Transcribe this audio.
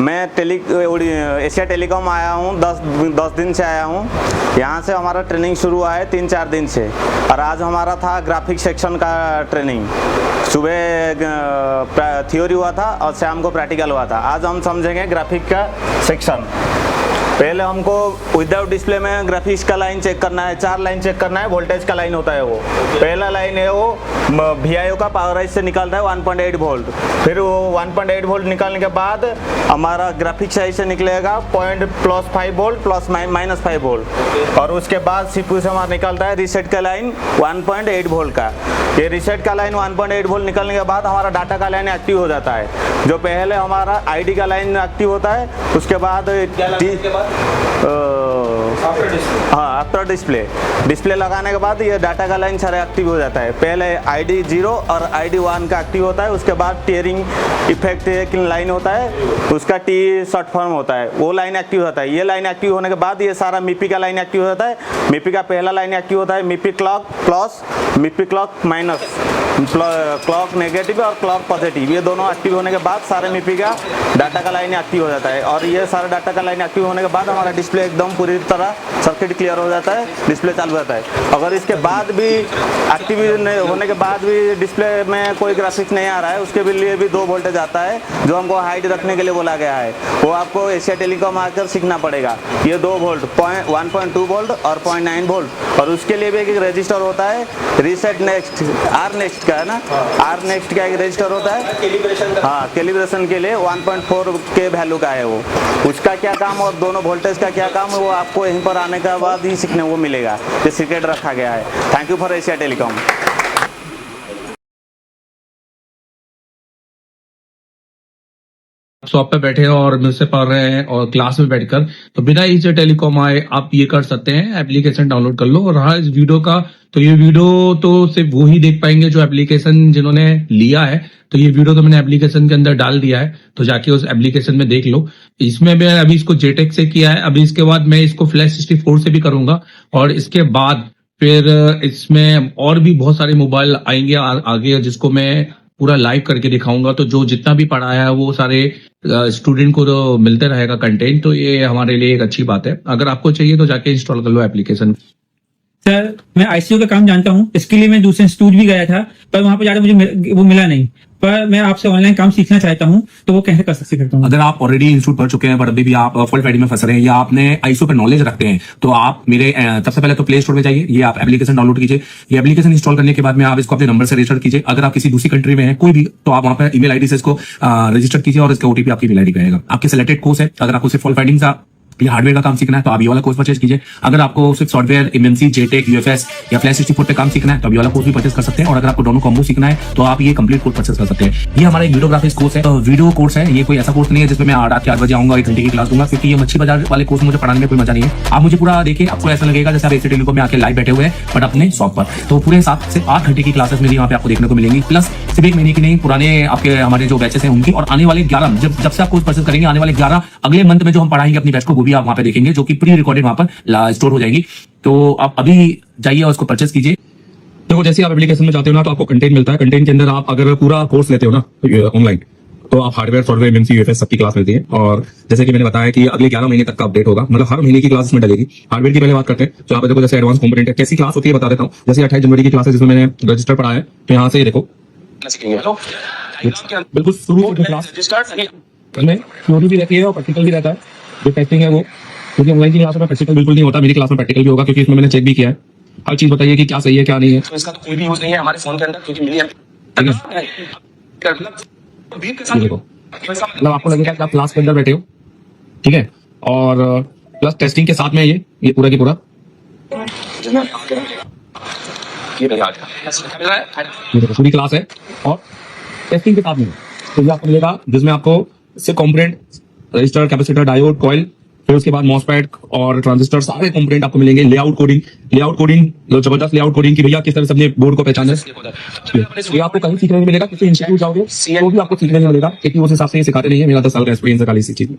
मैं Asia telecom आया हूँ, 10 दिन से आया हूँ। यहाँ से हमारा ट्रेनिंग शुरू हुआ है 3-4 दिन से, और आज हमारा था ग्राफिक सेक्शन का ट्रेनिंग। सुबह थ्योरी हुआ था और शाम को प्रैक्टिकल हुआ था। आज हम समझेंगे ग्राफिक का सेक्शन। पहले हमको विदाउट डिस्प्ले में ग्राफिक्स का लाइन चेक करना है, 4 लाइन चेक करना है। वोल्टेज का लाइन होता है वो। पहला लाइन है वो VIO का पावर राइज से निकलता है 1.8 वोल्ट। फिर वो 1.8 वोल्ट निकालने के बाद हमारा ग्राफिक्स साइज से निकलेगा +5 वोल्ट -5 वोल्ट। और उसके बाद CPU से हमारा निकलता है रीसेट का लाइन 1.8 वोल्ट का। ये रीसेट का लाइन 1.8 वोल्ट निकलने के बाद हमारा डाटा का लाइन एक्टिव हो जाता है। जो पहले हमारा ID का लाइन एक्टिव होता है, उसके बाद आफ्टर डिस्प्ले लगाने के बाद ये डाटा का लाइन सारा एक्टिव हो जाता है। पहले ID 0 और ID 1 का एक्टिव होता है। उसके बाद टीयरिंग इफेक्ट एक लाइन होता है, उसका T शॉर्ट फॉर्म होता है, वो लाइन एक्टिव होता है। ये लाइन एक्टिव होने के बाद ये सारा MIPI का लाइन एक्टिव हो जाता है। MIPI का पहला लाइन एक्टिव होता है MIPI clock plus, MIPI clock minus, clock negative और क्लॉक पॉजिटिव। ये दोनों एक्टिव होने के बाद सारे MIPI का डाटा का लाइन एक्टिव हो जाता है। और ये सारा डाटा का लाइन एक्टिव होने के बाद हमारा डिस्प्ले एकदम पूरी तरह सर्किट क्लियर हो जाता है, डिस्प्ले चालू रहता है। अगर इसके बाद भी एक्टिव होने के बाद भी डिस्प्ले में कोई ग्राफिक्स नहीं आ रहा है, उसके लिए भी 2 वोल्टेज आता है जो हमको हाइट रखने के लिए बोला गया है। वो आपको एशिया टेलीकॉम आकर सीखना पड़ेगा। ये 2 वोल्ट 1.2 वोल्ट और 0.9 वोल्ट। और उसके लिए भी एक रजिस्टर होता है रीसेट नेक्स्ट, R नेक्स्ट का है ना, R नेक्स्ट का एक रजिस्टर होता है कैलिब्रेशन के लिए 1.4 के वैल्यू का है वो। उसका क्या काम और दोनों वोल्टेज का क्या काम, वो आपको यहीं पर आने के बाद ही सीखने को मिलेगा। ये सीक्रेट रखा गया है। Thank you for Asia telecom. Shop पे बैठे हैं और मुझसे पढ़ रहे हैं और क्लास में बैठकर, तो बिना एशिया टेलीकॉम आए आप ये कर सकते हैं। एप्लीकेशन डाउनलोड कर लो। और रहा इस वीडियो का, तो ये वीडियो तो सिर्फ वो ही देख पाएंगे जो एप्लीकेशन जिन्होंने लिया है। तो ये वीडियो तो मैंने एप्लीकेशन के अंदर डाल दिया है, तो जाके उस एप्लीकेशन में देख लो। इसमें मैं अभी इसको JTEX से किया है। अभी इसके बाद मैं इसको Flash 64 से भी करूंगा। और इसके बाद फिर इसमें और भी बहुत सारे मोबाइल आएंगे आगे, जिसको मैं पूरा लाइव करके दिखाऊंगा। तो जो जितना भी पढ़ाया है वो सारे स्टूडेंट को तो मिलते रहेगा कंटेंट। तो ये हमारे लिए एक अच्छी बात है। अगर आपको चाहिए तो जाके इंस्टॉल कर लो एप्लीकेशन। सर, मैं ICU का काम जानता हूँ। इसके लिए मैं दूसरे इंस्टीट्यूट भी गया था, पर वहां पर जाकर मुझे वो मिला नहीं। पर मैं आपसे ऑनलाइन काम सीखना चाहता हूँ, तो वो कैसे कर सकता हूँ? अगर आप ऑलरेडी इंस्टीट्यूट पढ़ चुके हैं पर अभी भी आप फॉल्ट फाइंडिंग में फंस रहे हैं या आपने ICU पर नॉलेज रखते हैं, तो आप मेरे सबसे पहले तो प्ले स्टोर में जाइए। ये आप एप्लीकेशन डाउनलोड कीजिए। ये एप्लीकेशन इंस्टॉल करने के बाद में आप इसको अपने नंबर से रजिस्टर कीजिए। अगर आप किसी दूसरी कंट्री में हैं कोई भी, तो आप वहां पर ईमेल ID से इसको रजिस्टर कीजिए और इसका OTP आपकी ईमेल ID पे आएगा। आपके सिलेक्टेड कोर्स है। अगर आपको सिर्फ फॉल्ट फाइंडिंग का या हार्डवेयर का काम सीखना है तो आप ये वाला कोर्स परचेज कीजिए। अगर आपको सिर्फ सॉफ्टवेयर MMC, JTEX, UFS या Flash 64 पे काम सीखना है तो आप ये वाला कोर्स भी परचेज कर सकते हैं। और अगर आपको दोनों कॉम्बो सीखना है तो आप ये कंप्लीट कोर्स परचेज कर सकते हैं। ये हमारा एक वीडियो ग्राफिक्स कोर्स है। वीडियो कोर्स है, ये कोई ऐसा कोर्स नहीं है जिसमें मैं रात के 8 बजे आऊंगा 1 घंटे की क्लास दूंगा, क्योंकि ये मच्छी बाजार वाले कोर्स मुझे पढ़ाने में कोई मजा नहीं है। आप मुझे पूरा देखिए, आपको ऐसा लगेगा जैसे आप एशिया टेलीकॉम में आके लाइव बैठे हुए हैं, बट अपने शॉप पर। तो पूरे 7 से 8 घंटे की क्लासेस मेरी यहाँ पे आपको देखने को मिलेंगी। प्लस सिर्फ 1 महीने की नहीं, पुराने आपके हमारे जो बैचेस हैं उनकी, और आने वाले 11 जब से आप कोर्स परचेज करेंगे, आने वाले 11 अगले मंथ में जो हम पढ़ाएंगे अपनी बैच को, वो भी आप वहाँ पे देखेंगे, जो कि प्री रिकॉर्डेड वहां पर स्टोर हो जाएगी। तो आप अभी जाइए और उसको परचेज कीजिए। देखो, जैसे आप एप्लीकेशन में जाते हो ना, तो आपको कंटेंट मिलता है। कंटेंट के अंदर आप अगर पूरा कोर्स लेते हो ना ऑनलाइन, तो आप हार्डवेयर, सॉफ्टवेयर, MMC, UFS सबकी क्लास मिलती है। और जैसे कि मैंने बताया कि अगले 11 महीने तक का अपडेट होगा, मतलब हर महीने की क्लास में डलेगी। हार्डवेयर की पहले बात करते हैं। तो आप देखो, जैसे एडवांस कंपोनेंट है, कैसी क्लास होती है बता देता हूँ। जैसे 28 जनवरी की क्लास है जिसमें मैंने रजिस्टर पढ़ा है, तो यहाँ से देखो बिल्कुल शुरू की क्लास में थ्योरी भी रहती है और प्रैक्टिकल भी रहता है। जो टेस्टिंग है वो, क्योंकि ऑनलाइन की क्लास में प्रैक्टिकल बिल्कुल नहीं होता, मेरी क्लास में प्रैक्टिकल भी होगा, क्योंकि इसमें मैंने चेक भी किया है। हर चीज बताइए कि क्या सही है क्या नहीं है। तो इसका तो कोई भी यूज नहीं है हमारे फोन के अंदर, क्योंकि मिली देखो, मतलब आपको लगेगा कि आप क्लास के अंदर बैठे हो, ठीक है। और प्लस टेस्टिंग के साथ में ये पूरा की पूरा ये देखो पूरी क्लास है और टेस्टिंग के साथ में। तो ये आपको मिलेगा जिसमें आपको सिर्फ component, register, capacitor, diode, coil, फिर उसके बाद मॉसफेट और ट्रांजिस्टर, सारे कंपोनेंट आपको मिलेंगे। लेआउट कोडिंग जबरदस्त लेआउट कोडिंग की भैया किस तरह से अपने बोर्ड को पहचाना है, ये आपको कहीं सीखने नहीं मिलेगा। किसी इंस्टीट्यूट जाओगे तो भी आपको सीखने नहीं मिलेगा, क्योंकि उस हिसाब से ये सिखाते नहीं है। मेरा 10 साल का एक्सपीरियंस है खाली इसी चीज में।